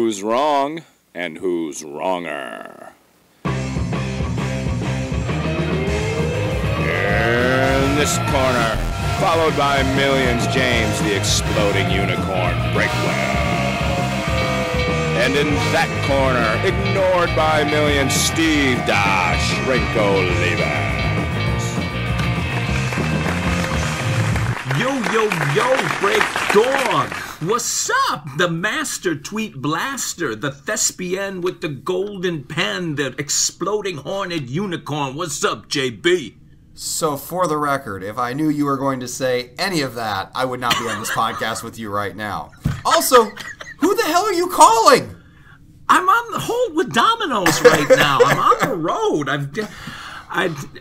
who's wrong and who's wronger. In this corner, followed by millions, James the Exploding Unicorn Breakwell. And in that corner, ignored by millions, Steve Dash Rinko Yo, Break Dog. What's up? The master tweet blaster, the thespian with the golden pen, the exploding horned unicorn. What's up, JB? So, for the record, if I knew you were going to say any of that, I would not be on this podcast with you right now. Also, who the hell are you calling? I'm on the hold with Domino's right now. I'm on the road.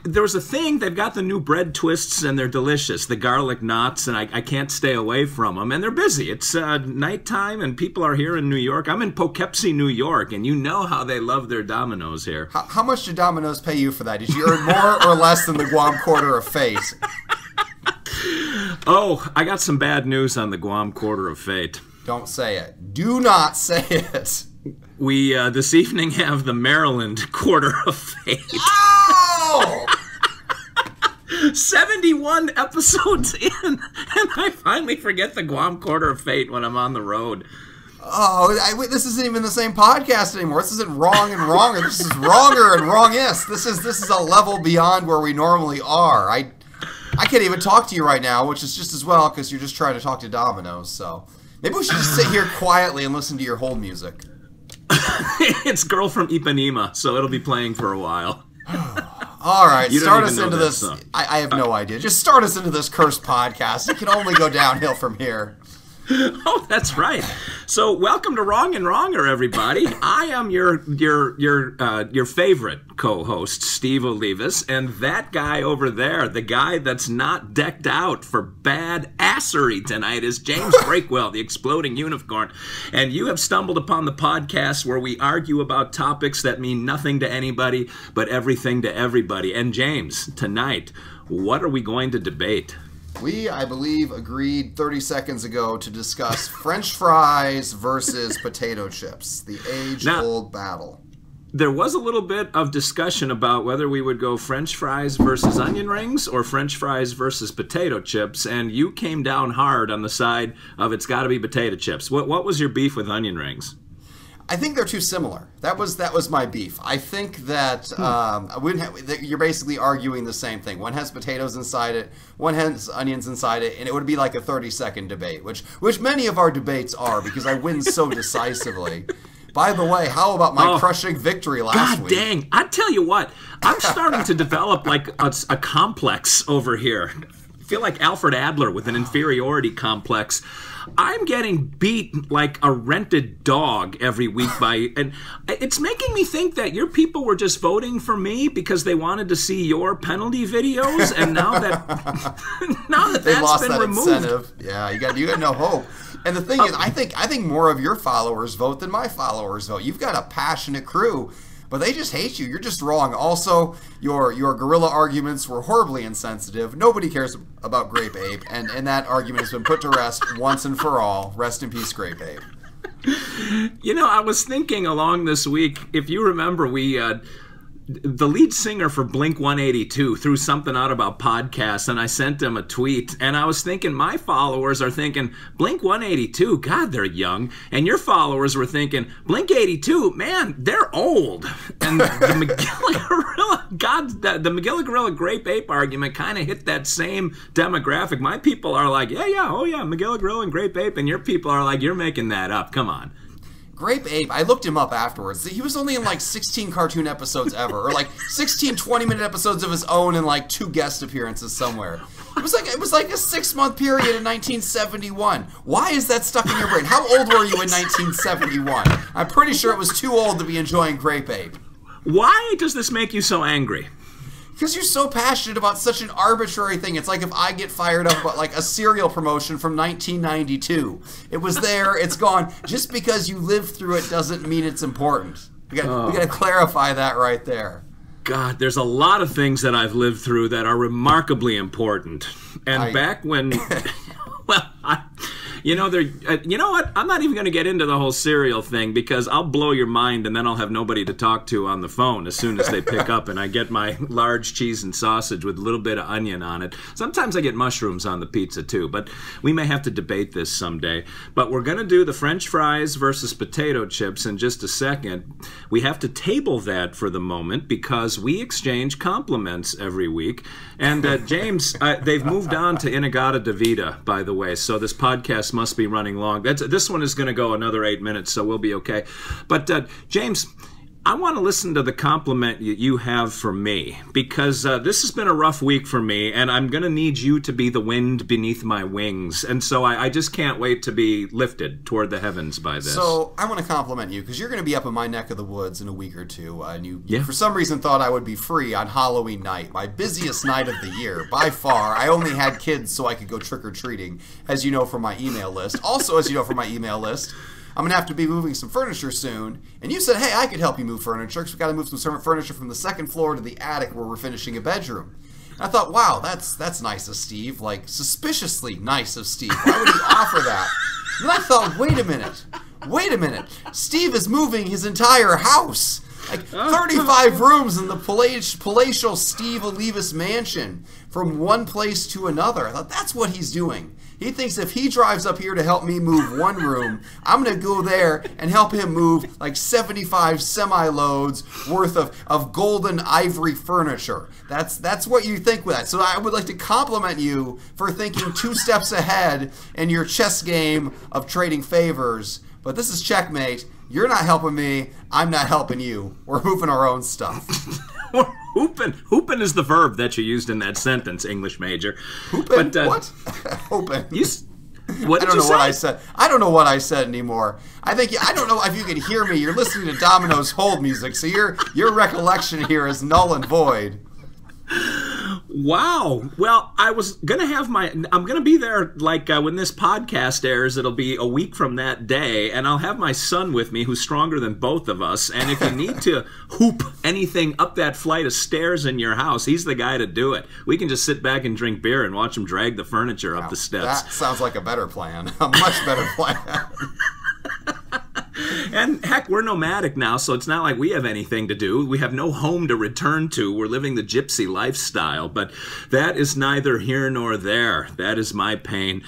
There was a thing, they've got the new bread twists and they're delicious, the garlic knots, and I can't stay away from them, and they're busy. It's nighttime and people are here in New York. I'm in Poughkeepsie, New York, and you know how they love their Domino's here. How much did Domino's pay you for that? Did you earn more or less than the Guam Quarter of Fate? Oh, I got some bad news on the Guam Quarter of Fate. Don't say it. Do not say it. We, this evening, have the Maryland Quarter of Fate. Oh! 71 episodes in, and I finally forget the Guam Quarter of Fate when I'm on the road. Oh, this isn't even the same podcast anymore. This isn't wrong and wronger. This is wronger and wrongest. This is a level beyond where we normally are. I can't even talk to you right now, which is just as well because you're just trying to talk to Domino's. So maybe we should just sit here quietly and listen to your hold music. It's Girl from Ipanema, so it'll be playing for a while. All right, start us into this. Song. I have no idea. Just start us into this cursed podcast. It can only go downhill from here. Oh, that's right. So, welcome to Wrong and Wronger, everybody. I am your favorite co-host, Steve Olivas, and that guy over there, the guy that's not decked out for bad assery tonight, is James Breakwell, the Exploding Unicorn. And you have stumbled upon the podcast where we argue about topics that mean nothing to anybody, but everything to everybody. And James, tonight, what are we going to debate? We, I believe, agreed 30 seconds ago to discuss French fries versus potato chips, the age-old battle. There was a little bit of discussion about whether we would go French fries versus onion rings or French fries versus potato chips, and you came down hard on the side of it's got to be potato chips. What was your beef with onion rings? I think they're too similar. That was my beef. I think that you're basically arguing the same thing. One has potatoes inside it, one has onions inside it, and it would be like a 30-second debate, which many of our debates are because I win so decisively. By the way, how about my crushing victory last week? God dang. I tell you what, I'm starting to develop like a complex over here. I feel like Alfred Adler with an inferiority complex. I'm getting beat like a rented dog every week and it's making me think that your people were just voting for me because they wanted to see your penalty videos, and now that they that's lost been that removed. Incentive. Yeah, you got no hope. And the thing is, I think more of your followers vote than my followers vote. You've got a passionate crew, but they just hate you. You're just wrong. Also, your guerrilla arguments were horribly insensitive. Nobody cares about Grape Ape, and that argument has been put to rest once and for all. Rest in peace, Grape Ape. You know, I was thinking along this week, if you remember, the lead singer for Blink-182 threw something out about podcasts, and I sent him a tweet, and I was thinking my followers are thinking, Blink-182, God, they're young, and your followers were thinking, Blink-82, man, they're old. And the Magilla Gorilla, God, the Magilla Gorilla Grape Ape argument kind of hit that same demographic. My people are like, oh yeah, Magilla Gorilla and Grape Ape, and your people are like, you're making that up, come on. Grape Ape, I looked him up afterwards. He was only in like 16 cartoon episodes ever, or like 16 20-minute episodes of his own and like 2 guest appearances somewhere. It was like a 6-month period in 1971. Why is that stuck in your brain? How old were you in 1971? I'm pretty sure it was too old to be enjoying Grape Ape. Why does this make you so angry? Because you're so passionate about such an arbitrary thing. It's like if I get fired up about like a cereal promotion from 1992. It was there, it's gone. Just because you lived through it doesn't mean it's important. We got to clarify that right there. God, there's a lot of things that I've lived through that are remarkably important. And back when, well, You know, you know what? I'm not even going to get into the whole cereal thing because I'll blow your mind and then I'll have nobody to talk to on the phone as soon as they pick up and I get my large cheese and sausage with a little bit of onion on it. Sometimes I get mushrooms on the pizza too, but we may have to debate this someday. But we're going to do the French fries versus potato chips in just a second. We have to table that for the moment because we exchange compliments every week. And James, they've moved on to Inagata Davida, by the way, so this podcast must be running long. This one is going to go another 8 minutes, so we'll be okay. But James, I want to listen to the compliment you have for me, because this has been a rough week for me, and I'm going to need you to be the wind beneath my wings. And so I just can't wait to be lifted toward the heavens by this. So I want to compliment you, because you're going to be up in my neck of the woods in a week or two, and you for some reason thought I would be free on Halloween night, my busiest night of the year, by far. I only had kids so I could go trick-or-treating, as you know from my email list. Also, as you know from my email list, I'm going to have to be moving some furniture soon. And you said, hey, I could help you move furniture because we've got to move some furniture from the second floor to the attic where we're finishing a bedroom. And I thought, wow, that's nice of Steve. Like, suspiciously nice of Steve. Why would he offer that? And then I thought, wait a minute. Steve is moving his entire house. Like 35 rooms in the palatial Steve Olivas mansion from one place to another. I thought, that's what he's doing. He thinks if he drives up here to help me move one room, I'm going to go there and help him move like 75 semi-loads worth of golden ivory furniture. That's what you think with that. So I would like to compliment you for thinking 2 steps ahead in your chess game of trading favors. But this is checkmate. You're not helping me. I'm not helping you. We're moving our own stuff. Hoopin is the verb that you used in that sentence, English major. Hoopin? What? Hoopin. What did you say? What I said. I don't know what I said anymore. I don't know if you can hear me. You're listening to Domino's hold music, so your recollection here is null and void. Wow. Well, I'm going to be there like when this podcast airs, it'll be a week from that day, and I'll have my son with me who's stronger than both of us, and if you need to hoop anything up that flight of stairs in your house, he's the guy to do it. We can just sit back and drink beer and watch him drag the furniture up the steps. That sounds like a better plan. A much better plan. And heck, we're nomadic now, so it's not like we have anything to do. We have no home to return to. We're living the gypsy lifestyle, but that is neither here nor there. That is my pain.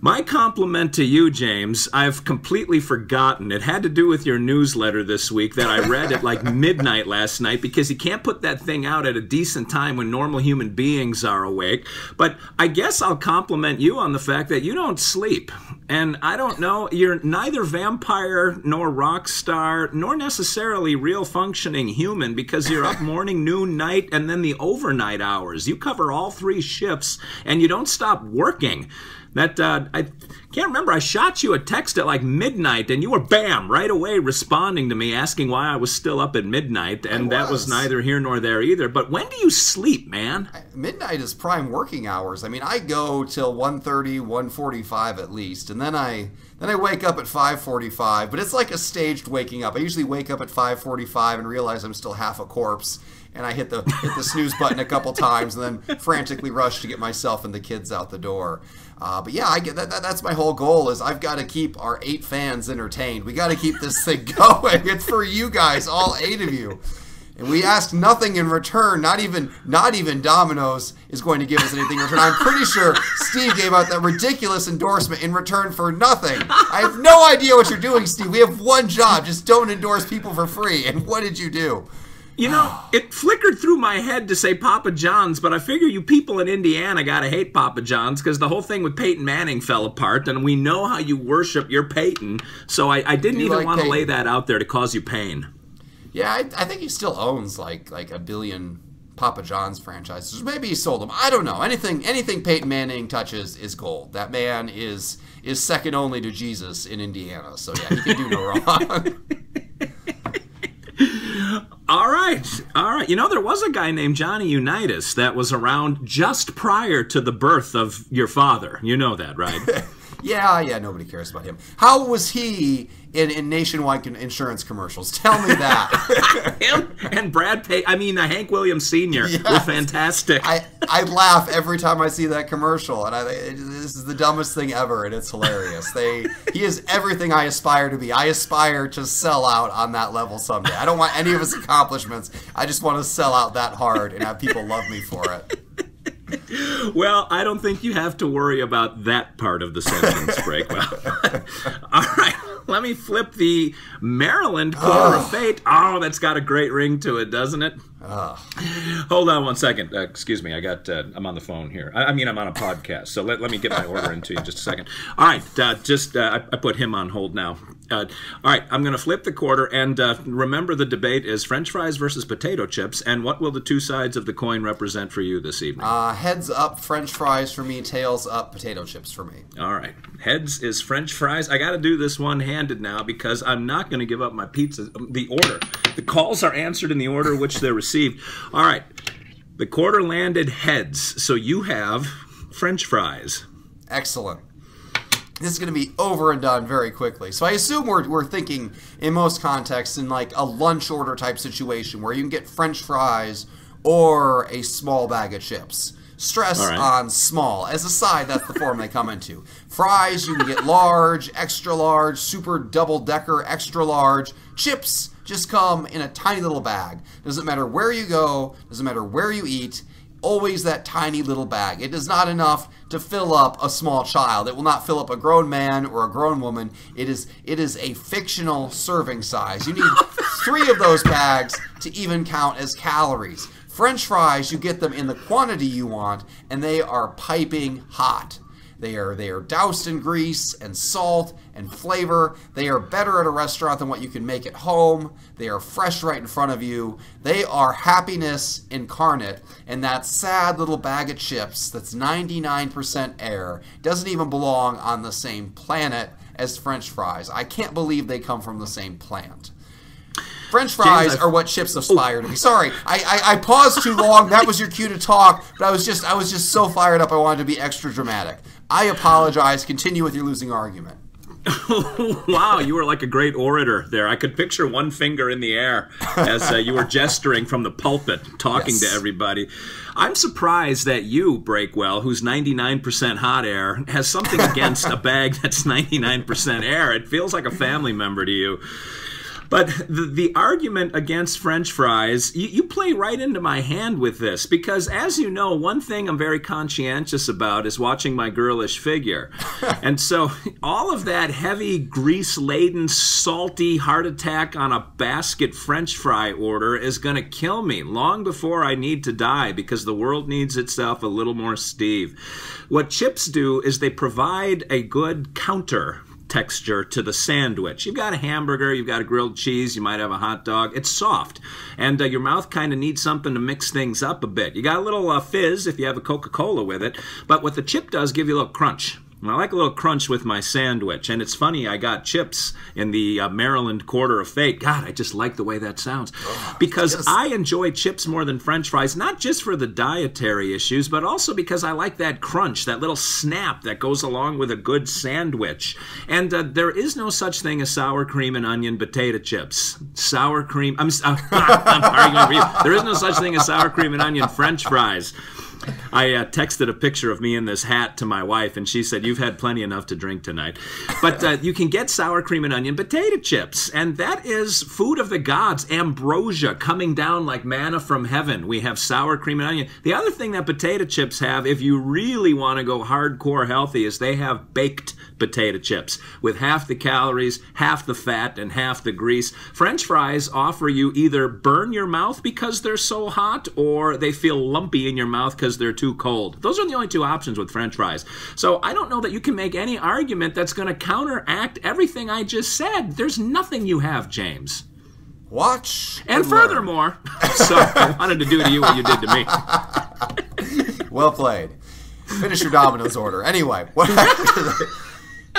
My compliment to you, James, I've completely forgotten. It had to do with your newsletter this week that I read at like midnight last night because you can't put that thing out at a decent time when normal human beings are awake. But I guess I'll compliment you on the fact that you don't sleep. And I don't know, you're neither vampire nor rock star nor necessarily real functioning human because you're up morning, noon, night, and then the overnight hours. You cover all 3 shifts and you don't stop working. That I can't remember. I shot you a text at like midnight, and you were bam right away responding to me, asking why I was still up at midnight, and that was neither here nor there either. But when do you sleep, man? Midnight is prime working hours. I mean, I go till 1:30, 1:45 at least, and then I wake up at 5:45. But it's like a staged waking up. I usually wake up at 5:45 and realize I'm still half a corpse. And I hit the snooze button a couple times, and then frantically rush to get myself and the kids out the door. But yeah, I get that. That's my whole goal. Is I've got to keep our 8 fans entertained. We got to keep this thing going. It's for you guys, all 8 of you. And we ask nothing in return. Not even Domino's is going to give us anything in return. I'm pretty sure Steve gave out that ridiculous endorsement in return for nothing. I have no idea what you're doing, Steve. We have one job. Just don't endorse people for free. And what did you do? You know, it flickered through my head to say Papa John's, but I figure you people in Indiana gotta hate Papa John's because the whole thing with Peyton Manning fell apart, and we know how you worship your Peyton, so I didn't even want to lay that out there to cause you pain. Yeah, I think he still owns like a billion Papa John's franchises. Maybe he sold them. I don't know. Anything Peyton Manning touches is gold. That man is second only to Jesus in Indiana, so yeah, he can do no wrong. All right. You know, there was a guy named Johnny Unitas that was around just prior to the birth of your father. You know that, right? Yeah, nobody cares about him. How was he in nationwide insurance commercials? Tell me that. Him and Brad Pitt, Hank Williams Sr. Yes. were fantastic. I laugh every time I see that commercial, and this is the dumbest thing ever, and it's hilarious. He is everything I aspire to be. I aspire to sell out on that level someday. I don't want any of his accomplishments. I just want to sell out that hard and have people love me for it. Well, I don't think you have to worry about that part of the sentence, Breakwell. All right, let me flip the Maryland Quarter of Fate. Oh, that's got a great ring to it, doesn't it? Hold on one second. Excuse me, I'm on the phone here. I'm on a podcast, so let me get my order into you in just a second. All right, I put him on hold now. All right, I'm going to flip the quarter, and remember the debate is French fries versus potato chips, and what will the two sides of the coin represent for you this evening? Heads up, French fries for me. Tails up, potato chips for me. All right, heads is French fries. I got to do this one-handed now because I'm not going to give up my pizza. The order. The calls are answered in the order which they're received. All right, the quarter landed heads, so you have French fries. Excellent. This is going to be over and done very quickly. So I assume we're thinking in most contexts in like a lunch order type situation where you can get French fries or a small bag of chips. Stress on small. As a side, that's the form they come into. Fries, you can get large, extra large, super double-decker, extra large. Chips just come in a tiny little bag. Doesn't matter where you go, doesn't matter where you eat, always that tiny little bag. It is not enough to fill up a small child. It will not fill up a grown man or a grown woman. It is a fictional serving size. You need 3 of those bags to even count as calories. French fries, you get them in the quantity you want, and they are piping hot. They are doused in grease and salt and flavor. They are better at a restaurant than what you can make at home. They are fresh right in front of you. They are happiness incarnate. And that sad little bag of chips that's 99% air doesn't even belong on the same planet as French fries. I can't believe they come from the same plant. French fries are what chips aspire to be. Sorry, I paused too long. That was your cue to talk, but I was just so fired up I wanted to be extra dramatic. I apologize. Continue with your losing argument. Wow, you were like a great orator there. I could picture one finger in the air as you were gesturing from the pulpit, talking to everybody. I'm surprised that you, Breakwell, who's 99% hot air, has something against a bag that's 99% air. It feels like a family member to you. But the argument against French fries, you play right into my hand with this because, as you know, one thing I'm very conscientious about is watching my girlish figure. And so all of that heavy, grease-laden, salty heart attack on a basket French fry order is going to kill me long before I need to die because the world needs itself a little more Steve. What chips do is they provide a good counter texture to the sandwich. You've got a hamburger, you've got a grilled cheese, you might have a hot dog. It's soft, and your mouth kind of needs something to mix things up a bit. You got a little fizz if you have a Coca-Cola with it, but what the chip does give you a little crunch. And I like a little crunch with my sandwich. And it's funny, I got chips in the Maryland Quarter of Fate. God, I just like the way that sounds. Because I enjoy chips more than French fries, not just for the dietary issues, but also because I like that crunch, that little snap that goes along with a good sandwich. And there is no such thing as sour cream and onion potato chips. Sour cream, I'm arguing for you. There is no such thing as sour cream and onion French fries. I texted a picture of me in this hat to my wife, and she said, "You've had plenty enough to drink tonight." But you can get sour cream and onion potato chips, and that is food of the gods, ambrosia coming down like manna from heaven. We have sour cream and onion. The other thing that potato chips have, if you really want to go hardcore healthy, is they have baked potato chips with half the calories, half the fat, and half the grease. French fries offer you either burn your mouth because they're so hot, or they feel lumpy in your mouth because they're too cold. Those are the only two options with French fries. So I don't know that you can make any argument that's going to counteract everything I just said. There's nothing you have, James. Watch and furthermore, so I wanted to do to you what you did to me. Well played. Finish your Domino's order. Anyway,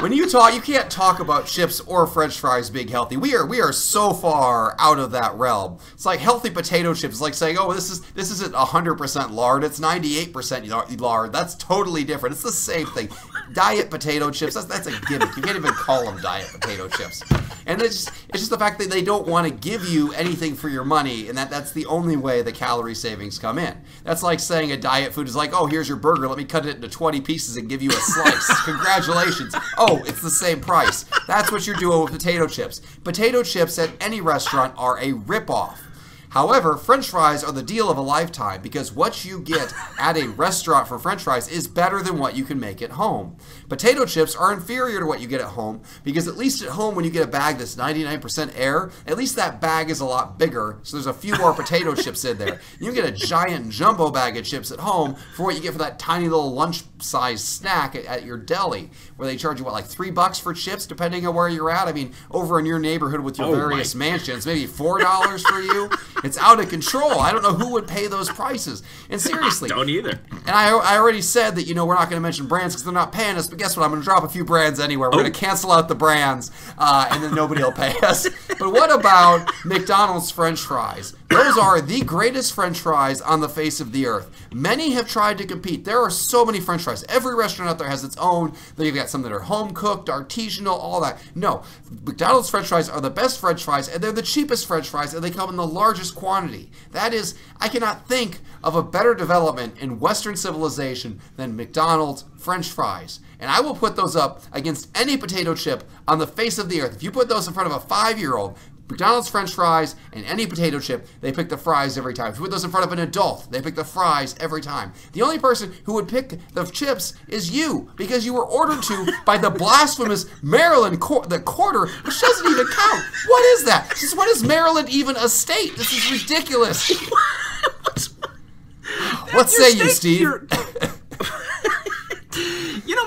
when you can't talk about chips or French fries being healthy. We are so far out of that realm. It's like healthy potato chips. It's like saying, oh, this isn't 100% lard. It's 98% lard. That's totally different. It's the same thing. diet potato chips, that's a gimmick. You can't even call them diet potato chips. And it's just the fact that they don't want to give you anything for your money, and that's the only way the calorie savings come in. That's like saying a diet food is like, oh, here's your burger, let me cut it into 20 pieces and give you a slice. Congratulations. Oh, it's the same price. That's what you're doing with potato chips. Potato chips at any restaurant are a ripoff. However, French fries are the deal of a lifetime because what you get at a restaurant for French fries is better than what you can make at home. Potato chips are inferior to what you get at home because at least at home when you get a bag that's 99% air, at least that bag is a lot bigger, so there's a few more potato chips in there. You get a giant jumbo bag of chips at home for what you get for that tiny little lunch-sized snack at your deli, where they charge you, what, like $3 for chips depending on where you're at? I mean, over in your neighborhood with your various mansions, maybe $4 for you. It's out of control. I don't know who would pay those prices. And seriously. Don't either. And I already said that, we're not going to mention brands because they're not paying us, but guess what? I'm going to drop a few brands anywhere. We're going to cancel out the brands, and then nobody will pay us. But what about McDonald's French fries? Those are the greatest French fries on the face of the earth. Many have tried to compete. There are so many French fries. Every restaurant out there has its own. They've got some that are home-cooked, artisanal, all that. No, McDonald's French fries are the best French fries, and they're the cheapest French fries, and they come in the largest quantity. That is, I cannot think of a better development in Western civilization than McDonald's French fries. And I will put those up against any potato chip on the face of the earth. If you put those in front of a 5-year-old, McDonald's French fries and any potato chip, they pick the fries every time. If you put those in front of an adult, they pick the fries every time. The only person who would pick the chips is you, because you were ordered to by the blasphemous Maryland the Quarter, which doesn't even count. What is that? What is Maryland even a state? This is ridiculous. What say you, Steve?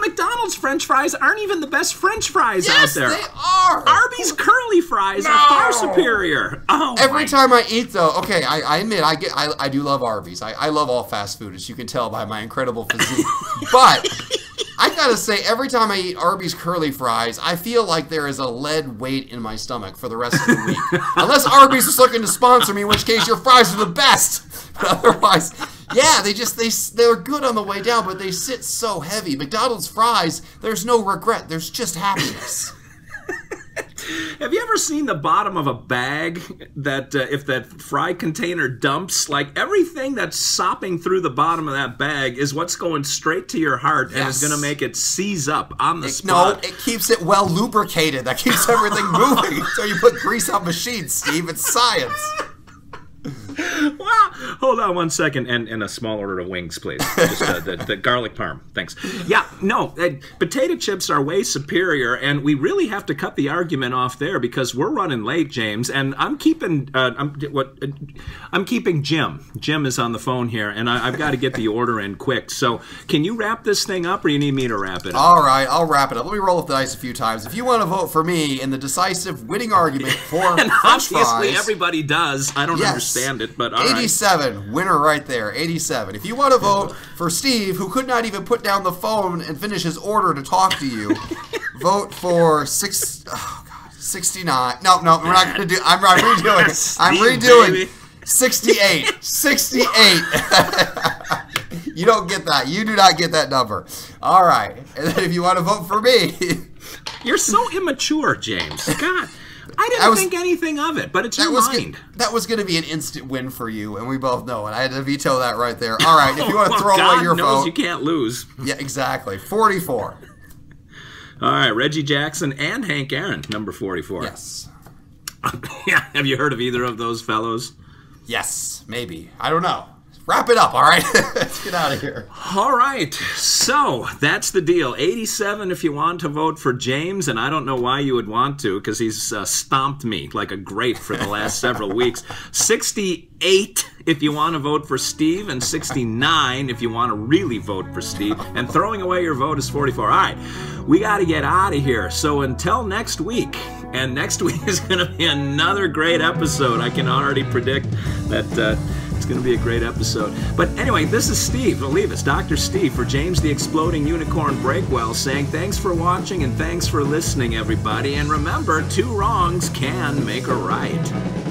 McDonald's French fries aren't even the best French fries out there. Yes, they are. Arby's curly fries are far superior. Oh, every time I eat, though, okay, I admit I do love Arby's. I love all fast food, as you can tell by my incredible physique. But I gotta say, every time I eat Arby's curly fries, I feel like there is a lead weight in my stomach for the rest of the week. Unless Arby's is looking to sponsor me, in which case your fries are the best. But otherwise, yeah, they're good on the way down, but they sit so heavy. McDonald's fries, there's no regret. There's just happiness. Have you ever seen the bottom of a bag that if that fry container dumps, like everything that's sopping through the bottom of that bag is what's going straight to your heart and is going to make it seize up on the spot. No, it keeps it well lubricated. That keeps everything moving. So you put grease on machines, Steve. It's science. Wow. Hold on one second, and a small order of wings, please. Just the garlic parm. Thanks. Yeah, no, potato chips are way superior, and we really have to cut the argument off there because we're running late, James, and I'm keeping Jim. Jim is on the phone here, and I've got to get the order in quick. So can you wrap this thing up, or you need me to wrap it up? All right, I'll wrap it up. Let me roll with the dice a few times. If you want to vote for me in the decisive winning argument for and French obviously fries, everybody does. I don't understand it, but all 87, right. Winner right there, 87. If you want to vote for Steve, who could not even put down the phone and finish his order to talk to you, vote for 69. No, we're not going to do. I'm redoing it. I'm redoing. Baby. 68. 68. You don't get that. You do not get that number. All right. And then if you want to vote for me, you're so immature, James. God. I didn't think anything of it, but it's your mind. That was going to be an instant win for you, and we both know it. I had to veto that right there. All right, if you want to throw away your vote. You can't lose. Yeah, exactly. 44. All right, Reggie Jackson and Hank Aaron, number 44. Yes. Yeah, have you heard of either of those fellows? Yes, maybe. I don't know. Wrap it up, all right? Let's get out of here. All right. So that's the deal. 87 if you want to vote for James, and I don't know why you would want to because he's stomped me like a grape for the last several weeks. 68 if you want to vote for Steve, and 69 if you want to really vote for Steve. And throwing away your vote is 44. All right. We got to get out of here. So until next week, and next week is going to be another great episode. I can already predict that it's going to be a great episode. But anyway, this is Steve. Believe it's Dr. Steve for James the Exploding Unicorn Breakwell saying thanks for watching and thanks for listening, everybody. And remember, 2 wrongs can make a right.